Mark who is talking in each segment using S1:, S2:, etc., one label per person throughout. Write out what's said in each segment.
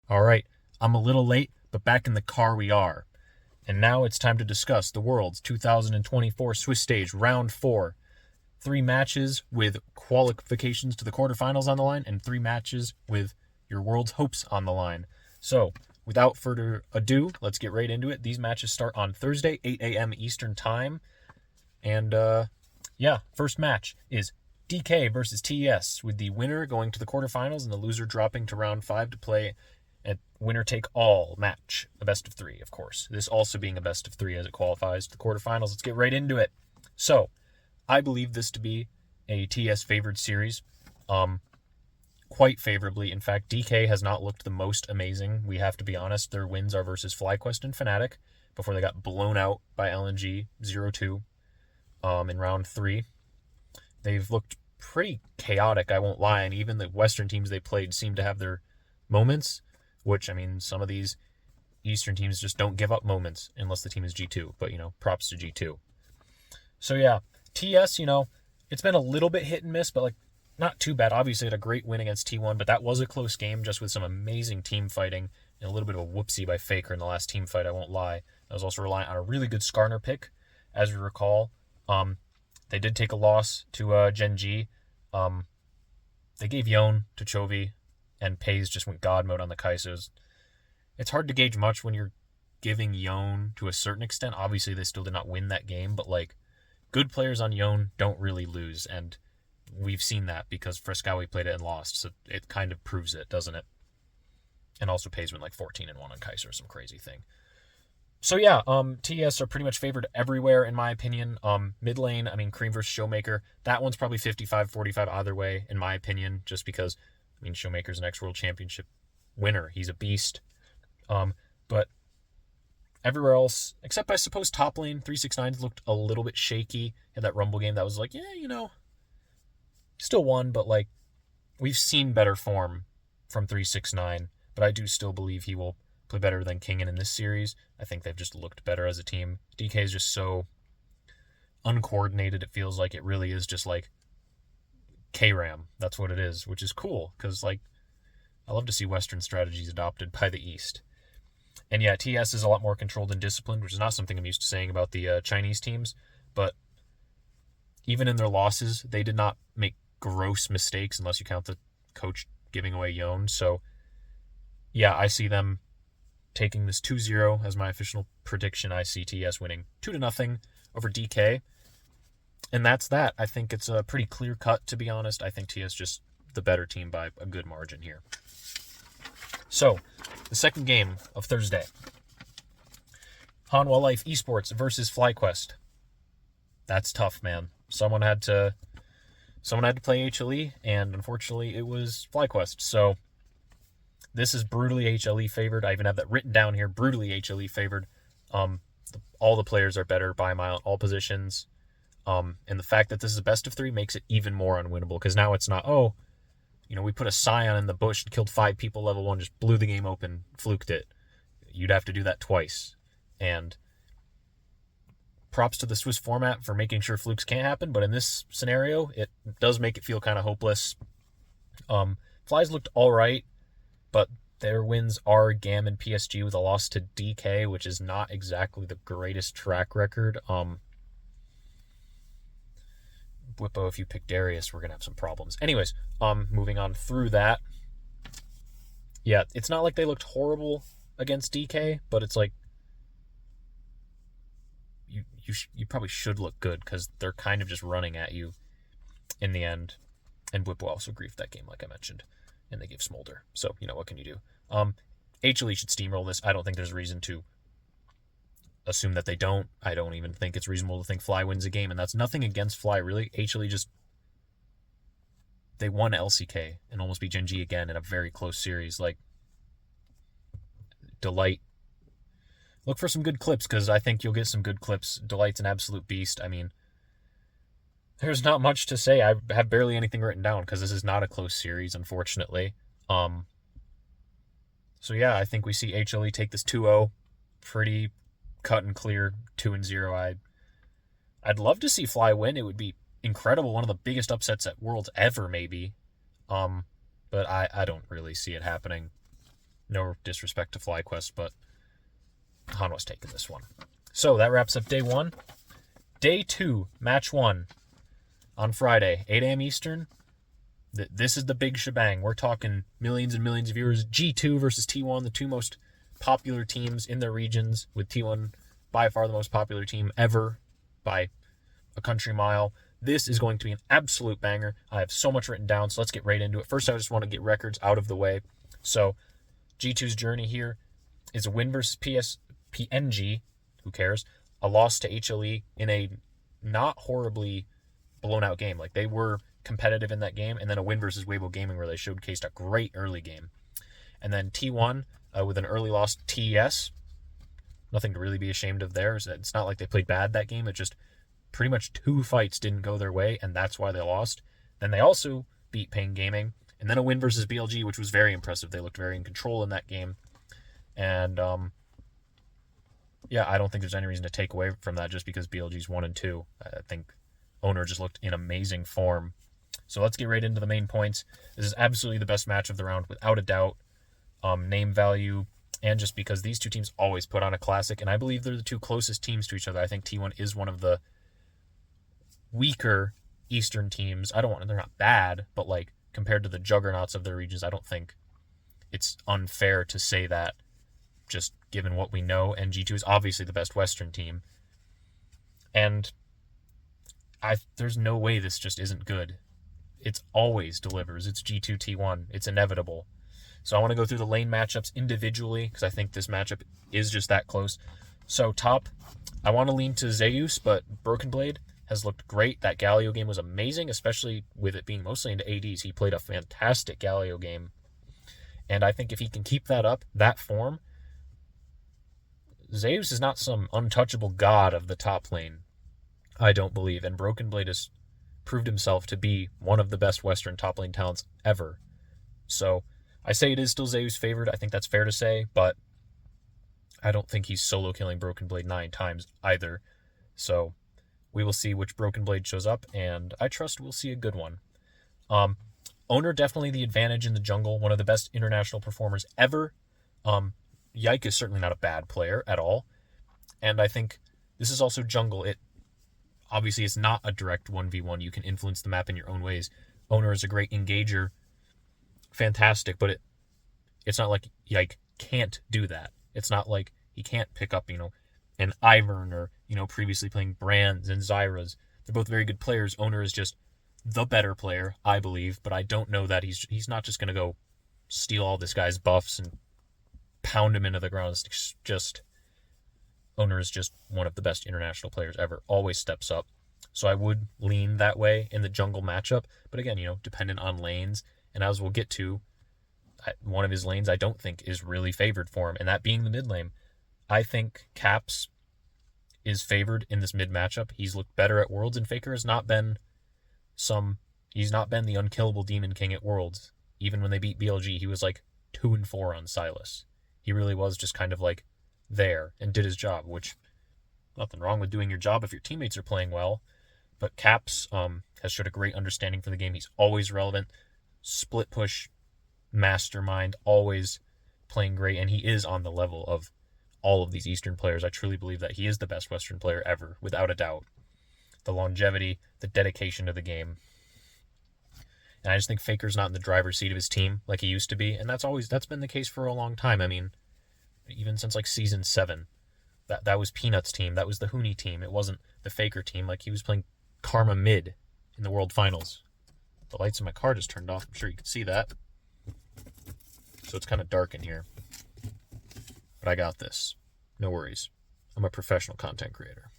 S1: All right, I'm a little late, but back in the car we are. And now it's time to discuss the World's 2024 Swiss Stage Round 4. 3 matches with qualifications to the quarterfinals on the line, and 3 matches with your world's hopes on the line. So, without further ado, let's get right into it. These matches start on Thursday, 8 a.m. Eastern Time. And, first match is DK versus TES, with the winner going to the quarterfinals and the loser dropping to round 5 to play a winner-take-all match, a best-of-3, of course. This also being a best-of-3 as it qualifies to the quarterfinals. Let's get right into it. So, I believe this to be a TS-favored series, quite favorably. In fact, DK has not looked the most amazing. We have to be honest. Their wins are versus FlyQuest and Fnatic before they got blown out by LNG 0-2 in round 3. They've looked pretty chaotic, I won't lie, and even the Western teams they played seem to have their moments, which, I mean, some of these Eastern teams just don't give up moments unless the team is G2, but, props to G2. So, yeah, TS, it's been a little bit hit and miss, but, not too bad. Obviously, had a great win against T1, but that was a close game just with some amazing team fighting and a little bit of a whoopsie by Faker in the last team fight, I won't lie. I was also relying on a really good Skarner pick, as we recall. They did take a loss to Gen G. They gave Yone to Chovy, and Pays just went God mode on the Kai'Sos. It's hard to gauge much when you're giving Yone to a certain extent. Obviously, they still did not win that game, but, good players on Yone don't really lose, and we've seen that because Fresskowy played it and lost, so it kind of proves it, doesn't it? And also Pays went 14-1 on Kai'Sa or some crazy thing. So yeah, TS are pretty much favored everywhere in my opinion. Mid lane, Cream versus Showmaker, that one's probably 55-45 either way in my opinion, just because, Showmaker's an ex-World Championship winner. He's a beast. But everywhere else, except I suppose top lane, 369 looked a little bit shaky. Had that Rumble game that was still won, but we've seen better form from 369, but I do still believe he will play better than Kingen in this series. I think they've just looked better as a team. DK is just so uncoordinated, it feels like it really is just K-Ram. That's what it is, which is cool, because I love to see Western strategies adopted by the East. And yeah, TS is a lot more controlled and disciplined, which is not something I'm used to saying about the Chinese teams, but even in their losses, they did not make gross mistakes unless you count the coach giving away Yone. So yeah, I see them taking this 2-0 as my official prediction. I see TS winning 2-0 over DK. And that's that. I think it's a pretty clear cut, to be honest. I think TS just the better team by a good margin here. So, the second game of Thursday. Hanwha Life Esports versus FlyQuest. That's tough, man. Someone had to play HLE, and unfortunately it was FlyQuest. So, this is brutally HLE favored. I even have that written down here, brutally HLE favored. All the players are better by a mile in all positions. And the fact that this is a best of 3 makes it even more unwinnable, because now it's not, we put a Scion in the bush and killed 5 people level 1, just blew the game open, fluked it. You'd have to do that twice. And props to the Swiss format for making sure flukes can't happen, but in this scenario, it does make it feel kind of hopeless. Fly's looked all right, but their wins are GAM and PSG with a loss to DK, which is not exactly the greatest track record. Whippo, if you pick Darius, we're going to have some problems. Anyways, moving on through that. Yeah, it's not like they looked horrible against DK, but it's you probably should look good, because they're kind of just running at you in the end. And Whippo also griefed that game, like I mentioned, and they gave Smolder. So, what can you do? HLE should steamroll this. I don't think there's a reason to assume that they don't. I don't even think it's reasonable to think Fly wins a game, and that's nothing against Fly, really. HLE just, they won LCK and almost beat Gen G again in a very close series. Delight, look for some good clips, because I think you'll get some good clips. Delight's an absolute beast. There's not much to say. I have barely anything written down, because this is not a close series, unfortunately. So yeah, I think we see HLE take this 2-0 pretty cut and clear, 2-0. I'd love to see Fly win. It would be incredible. One of the biggest upsets at Worlds ever, maybe. But I don't really see it happening. No disrespect to FlyQuest, but Hanwha's taking this one. So that wraps up day 1. Day 2, match 1 on Friday, 8 a.m. Eastern. This is the big shebang. We're talking millions and millions of viewers. G2 versus T1, the two most popular teams in their regions, with T1 by far the most popular team ever by a country mile. This is going to be an absolute banger. I have so much written down, so let's get right into it. First, I just want to get records out of the way. So G2's journey here is a win versus PNG, who cares, a loss to HLE in a not horribly blown out game. Like, they were competitive in that game, and then a win versus Weibo Gaming where they showcased a great early game. And then T1 with an early loss to TES. Nothing to really be ashamed of there. It's not like they played bad that game. It just pretty much 2 fights didn't go their way, and that's why they lost. Then they also beat Pain Gaming, and then a win versus BLG, which was very impressive. They looked very in control in that game. And I don't think there's any reason to take away from that just because BLG's 1-2. I think Owner just looked in amazing form. So let's get right into the main points. This is absolutely the best match of the round, without a doubt. Name value, and just because these two teams always put on a classic, and I believe they're the two closest teams to each other. I think T1 is one of the weaker Eastern teams. They're not bad, but like compared to the juggernauts of their regions, I don't think it's unfair to say that, just given what we know. And G2 is obviously the best Western team. And there's no way this just isn't good. It always delivers. It's G2 T1. It's inevitable. So I want to go through the lane matchups individually because I think this matchup is just that close. So top, I want to lean to Zeus, but Broken Blade has looked great. That Galio game was amazing, especially with it being mostly into ADs. He played a fantastic Galio game. And I think if he can keep that up, that form, Zeus is not some untouchable god of the top lane, I don't believe. And Broken Blade has proved himself to be one of the best Western top lane talents ever. So I say it is still Zeus favored. I think that's fair to say, but I don't think he's solo killing Broken Blade 9 times either. So we will see which Broken Blade shows up, and I trust we'll see a good one. Owner definitely the advantage in the jungle, one of the best international performers ever. Yike is certainly not a bad player at all, and I think this is also jungle. It obviously is not a direct 1v1. You can influence the map in your own ways. Owner is a great engager, fantastic, but it's not like Yike can't do that. It's not like he can't pick up, an Ivern or, previously playing Brands and Zyras. They're both very good players. Owner is just the better player, I believe, but I don't know that he's not just going to go steal all this guy's buffs and pound him into the ground. It's just, Owner is just one of the best international players ever, always steps up. So I would lean that way in the jungle matchup, but again, dependent on lanes. And as we'll get to, one of his lanes I don't think is really favored for him, and that being the mid lane. I think Caps is favored in this mid matchup. He's looked better at Worlds, and Faker has not been he's not been the unkillable Demon King at Worlds. Even when they beat BLG, he was like 2-4 on Sylas. He really was just kind of like there and did his job, which nothing wrong with doing your job if your teammates are playing well. But Caps has showed a great understanding for the game. He's always relevant. Split push mastermind, always playing great, and he is on the level of all of these Eastern players. I truly believe that he is the best Western player ever, without a doubt. The longevity, the dedication to the game. And I just think Faker's not in the driver's seat of his team like he used to be, and that's been the case for a long time. I mean, even since like season 7. That was Peanuts' team, that was the Huni team. It wasn't the Faker team. Like, he was playing Karma mid in the World Finals. The lights in my car just turned off. I'm sure you can see that. So it's kind of dark in here. But I got this. No worries. I'm a professional content creator.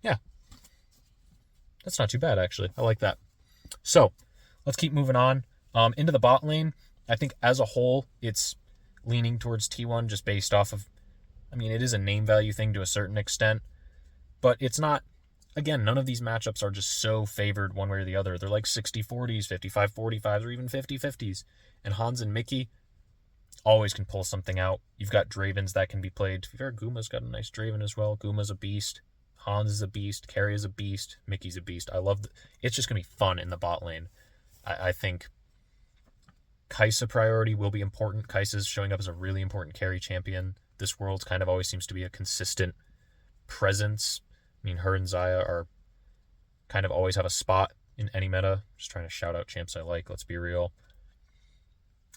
S1: Yeah. That's not too bad, actually. I like that. So, let's keep moving on. Into the bot lane, I think as a whole, it's leaning towards T1 just based off of, it is a name value thing to a certain extent, but it's not, again, none of these matchups are just so favored one way or the other. They're like 60-40s, 55-45s, or even 50-50s. And Hans and Mickey always can pull something out. You've got Dravens that can be played. To be fair, Guma's got a nice Draven as well. Guma's a beast. Hans is a beast. Carry is a beast. Mickey's a beast. It's just going to be fun in the bot lane. I think Kai'Sa priority will be important. Kai'Sa's showing up as a really important carry champion. This world kind of always seems to be a consistent presence. I mean, her and Xayah are kind of always have a spot in any meta. Just trying to shout out champs I like, let's be real.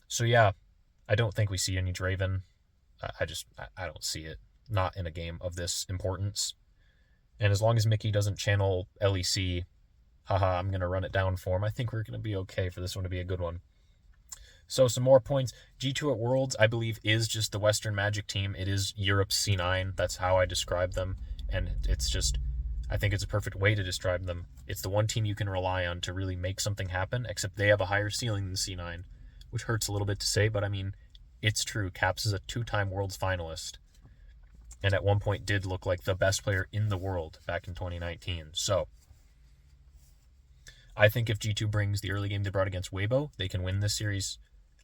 S1: So yeah, I don't think we see any Draven. I don't see it. Not in a game of this importance. And as long as Mickey doesn't channel LEC, haha, I'm going to run it down for him, I think we're going to be okay for this one to be a good one. So some more points. G2 at Worlds, I believe, is just the Western Magic team. It is Europe's C9. That's how I describe them. And it's just, I think it's a perfect way to describe them. It's the one team you can rely on to really make something happen, except they have a higher ceiling than C9, which hurts a little bit to say, but I mean, it's true. Caps is a 2-time Worlds finalist, and at one point did look like the best player in the world back in 2019. So I think if G2 brings the early game they brought against Weibo, they can win this series.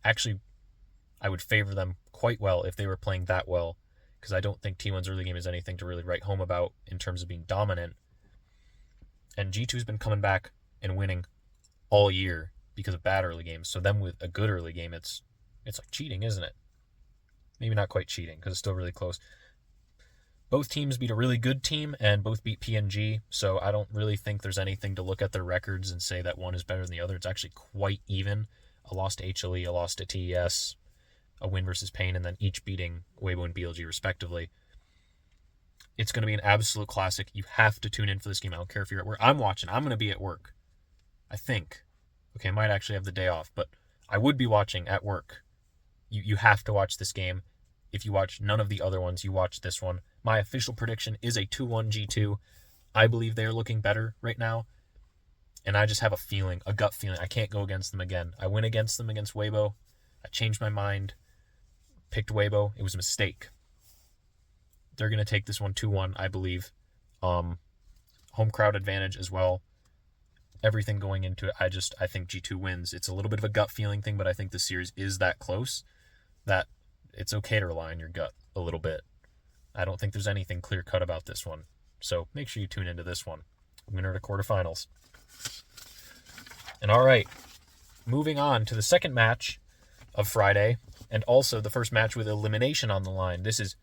S1: Actually, I would favor them quite well if they were playing that well, because I don't think T1's early game is anything to really write home about in terms of being dominant. And G2's been coming back and winning all year because of bad early games. So them with a good early game, it's like cheating, isn't it? Maybe not quite cheating, because it's still really close. Both teams beat a really good team, and both beat PNG, so I don't really think there's anything to look at their records and say that one is better than the other. It's actually quite even. A loss to HLE, a loss to TES, a win versus Pain, and then each beating Weibo and BLG respectively. It's going to be an absolute classic. You have to tune in for this game. I don't care if you're at work. I'm watching. I'm going to be at work, I think. Okay, I might actually have the day off, but I would be watching at work. You have to watch this game. If you watch none of the other ones, you watch this one. My official prediction is a 2-1 G2. I believe they're looking better right now. And I just have a feeling, a gut feeling. I can't go against them again. I went against them against Weibo. I changed my mind. Picked Weibo. It was a mistake. They're going to take this one 2-1, I believe. Home crowd advantage as well. Everything going into it. I think G2 wins. It's a little bit of a gut feeling thing, but I think the series is that close that it's okay to rely on your gut a little bit. I don't think there's anything clear cut about this one. So make sure you tune into this one. Winner to quarterfinals. And all right, moving on to the second match of Friday, and also the first match with elimination on the line. This is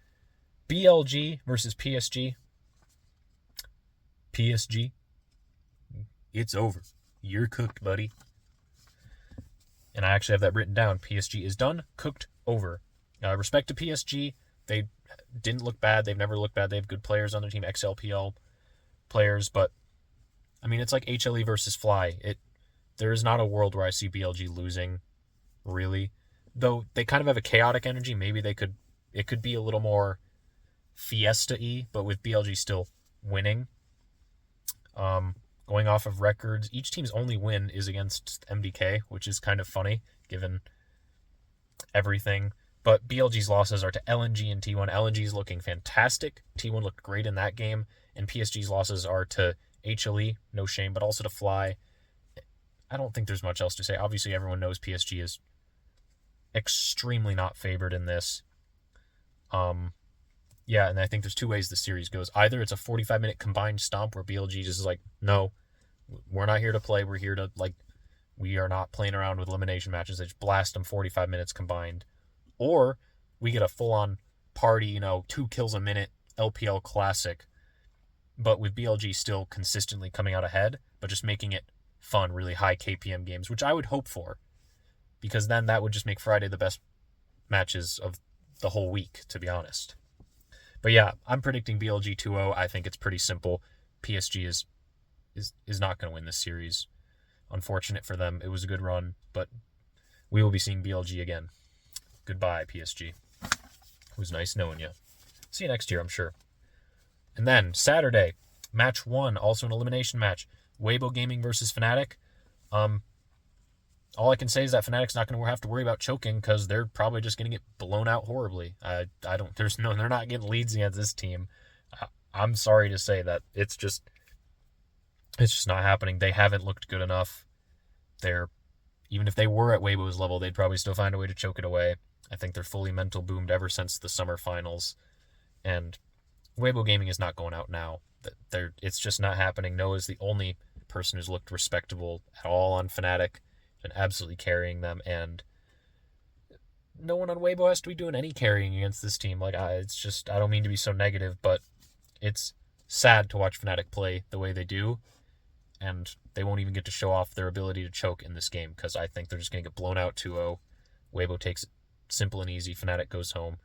S1: BLG versus PSG. PSG, it's over. You're cooked, buddy. And I actually have that written down. PSG is done, cooked, over. Respect to PSG, they didn't look bad. They've never looked bad. They have good players on their team, XLPL players, but I mean, it's like HLE versus Fly. There is not a world where I see BLG losing, really. Though they kind of have a chaotic energy. Maybe it could be a little more Fiesta-y, but with BLG still winning. Going off of records, each team's only win is against MDK, which is kind of funny, given everything. But BLG's losses are to LNG and T1. LNG's looking fantastic. T1 looked great in that game. And PSG's losses are to HLE, no shame, but also to Fly. I don't think there's much else to say. Obviously, everyone knows PSG is extremely not favored in this. Yeah, and I think there's two ways the series goes. Either it's a 45-minute combined stomp where BLG just is like, no, we're not here to play. We're here to, we are not playing around with elimination matches. They just blast them 45 minutes combined. Or we get a full-on party, 2 kills a minute LPL classic, but with BLG still consistently coming out ahead, but just making it fun, really high KPM games, which I would hope for, because then that would just make Friday the best matches of the whole week, to be honest. But yeah, I'm predicting BLG 2-0. I think it's pretty simple. PSG is not going to win this series. Unfortunate for them. It was a good run, but we will be seeing BLG again. Goodbye, PSG. It was nice knowing you. See you next year, I'm sure. And then, Saturday, match 1, also an elimination match. Weibo Gaming versus Fnatic. All I can say is that Fnatic's not going to have to worry about choking because they're probably just going to get blown out horribly. They're not getting leads against this team. I'm sorry to say that it's just not happening. They haven't looked good enough. Even if they were at Weibo's level, they'd probably still find a way to choke it away. I think they're fully mental boomed ever since the summer finals. And Weibo Gaming is not going out now. It's just not happening. Noah's the only person who's looked respectable at all on Fnatic and absolutely carrying them. And no one on Weibo has to be doing any carrying against this team. Like, it's just, I don't mean to be so negative, but it's sad to watch Fnatic play the way they do, and they won't even get to show off their ability to choke in this game, because I think they're just going to get blown out 2-0. Weibo takes it simple and easy. Fnatic goes home.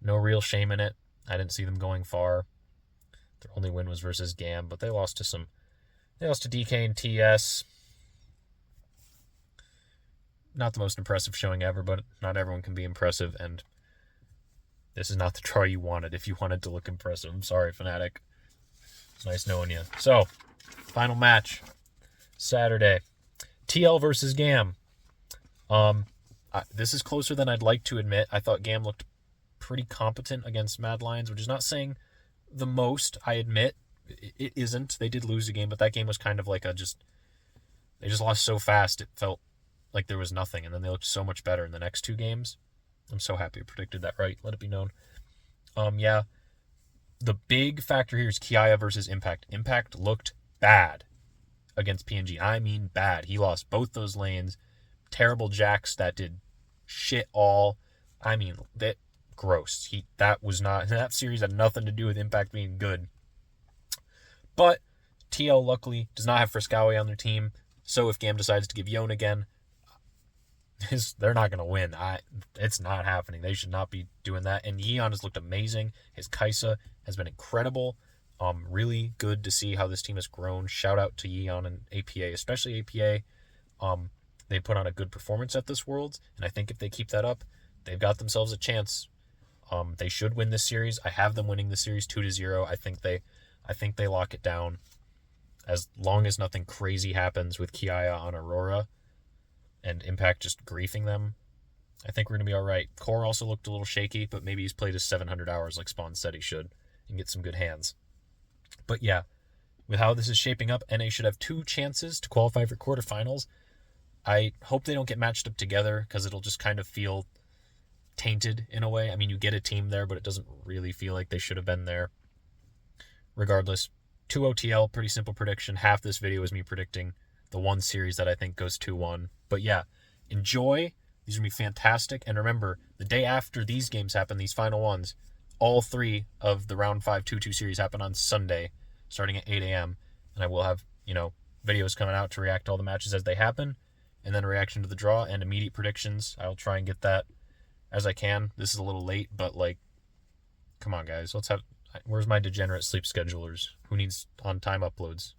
S1: No real shame in it. I didn't see them going far. Their only win was versus Gam, but they lost to DK and TS. Not the most impressive showing ever, but not everyone can be impressive, and this is not the draw you wanted if you wanted to look impressive. I'm sorry, Fnatic. It's nice knowing you. So, final match. Saturday. TL versus Gam. This is closer than I'd like to admit. I thought Gam looked pretty competent against Mad Lions, which is not saying the most, I admit. It isn't. They did lose a game, but that game was kind of like they just lost so fast, it felt like there was nothing, and then they looked so much better in the next two games. I'm so happy I predicted that right. Let it be known. Yeah. The big factor here is Kiaya versus Impact. Impact looked bad against PNG. I mean bad. He lost both those lanes. Terrible jacks that did shit all. I mean, that gross. That series had nothing to do with Impact being good. But TL luckily does not have Frescawe on their team, so if Gam decides to give Yone again, they're not going to win. It's not happening. They should not be doing that. And Yeon has looked amazing. His Kai'Sa has been incredible. Really good to see how this team has grown. Shout out to Yeon and APA, especially APA. They put on a good performance at this Worlds, and I think if they keep that up, they've got themselves a chance. They should win this series. I have them winning the series 2-0. I think they lock it down. As long as nothing crazy happens with Kiaya on Aurora and Impact just griefing them, I think we're going to be all right. Core also looked a little shaky, but maybe he's played his 700 hours like Spawn said he should and get some good hands. But yeah, with how this is shaping up, NA should have 2 chances to qualify for quarterfinals. I hope they don't get matched up together because it'll just kind of feel tainted in a way. I mean, you get a team there, but it doesn't really feel like they should have been there. Regardless, 2 OTL, pretty simple prediction. Half this video is me predicting the one series that I think goes 2-1. But yeah, enjoy. These are going to be fantastic. And remember, the day after these games happen, these final ones, all 3 of the Round 5 2-2 series happen on Sunday, starting at 8 a.m. And I will have, videos coming out to react to all the matches as they happen, and then a reaction to the draw and immediate predictions. I'll try and get that as I can. This is a little late, but come on, guys. Where's my degenerate sleep schedulers? Who needs on-time uploads?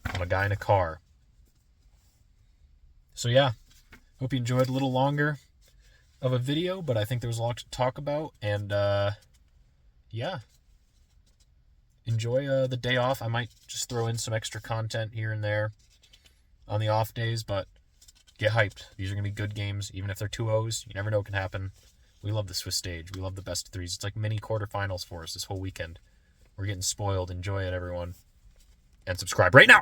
S1: I'm a guy in a car. So yeah, hope you enjoyed a little longer of a video, but I think there was a lot to talk about, and yeah. Enjoy the day off. I might just throw in some extra content here and there on the off days, but get hyped. These are going to be good games, even if they're 2-0s. You never know what can happen. We love the Swiss stage. We love the best of 3s. It's like mini quarterfinals for us this whole weekend. We're getting spoiled. Enjoy it, everyone. And subscribe right now!